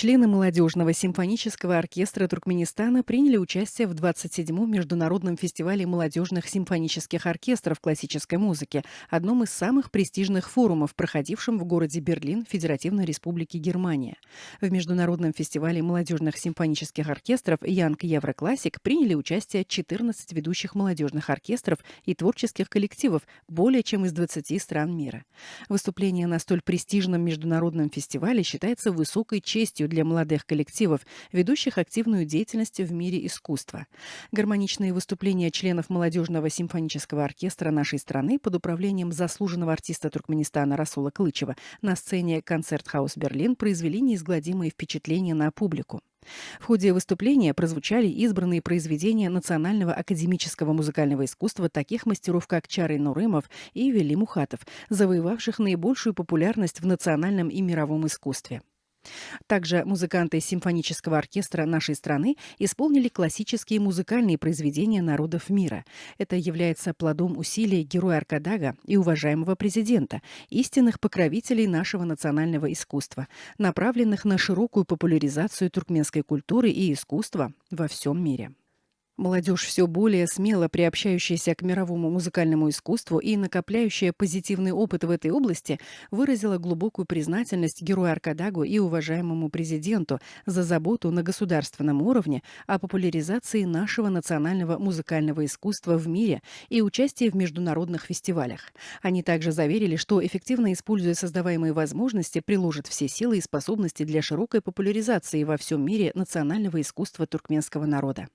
Члены молодежного симфонического оркестра Туркменистана приняли участие в 27-м международном фестивале молодежных симфонических оркестров классической музыки, одном из самых престижных форумов, проходившем в городе Берлин, Федеративной Республике Германия. В международном фестивале молодежных симфонических оркестров Young Евроклассик приняли участие 14 ведущих молодежных оркестров и творческих коллективов более чем из 20 стран мира. Выступление на столь престижном международном фестивале считается высокой честью для молодых коллективов, ведущих активную деятельность в мире искусства. Гармоничные выступления членов молодежного симфонического оркестра нашей страны под управлением заслуженного артиста Туркменистана Расула Клычева на сцене «Концертхаус Берлин» произвели неизгладимые впечатления на публику. В ходе выступления прозвучали избранные произведения национального академического музыкального искусства таких мастеров, как Чарый Нурымов и Вели Мухатов, завоевавших наибольшую популярность в национальном и мировом искусстве. Также музыканты симфонического оркестра нашей страны исполнили классические музыкальные произведения народов мира. Это является плодом усилий героя Аркадага и уважаемого президента, истинных покровителей нашего национального искусства, направленных на широкую популяризацию туркменской культуры и искусства во всем мире. Молодежь, все более смело приобщающаяся к мировому музыкальному искусству и накопляющая позитивный опыт в этой области, выразила глубокую признательность герою Аркадагу и уважаемому президенту за заботу на государственном уровне о популяризации нашего национального музыкального искусства в мире и участии в международных фестивалях. Они также заверили, что, эффективно используя создаваемые возможности, приложат все силы и способности для широкой популяризации во всем мире национального искусства туркменского народа.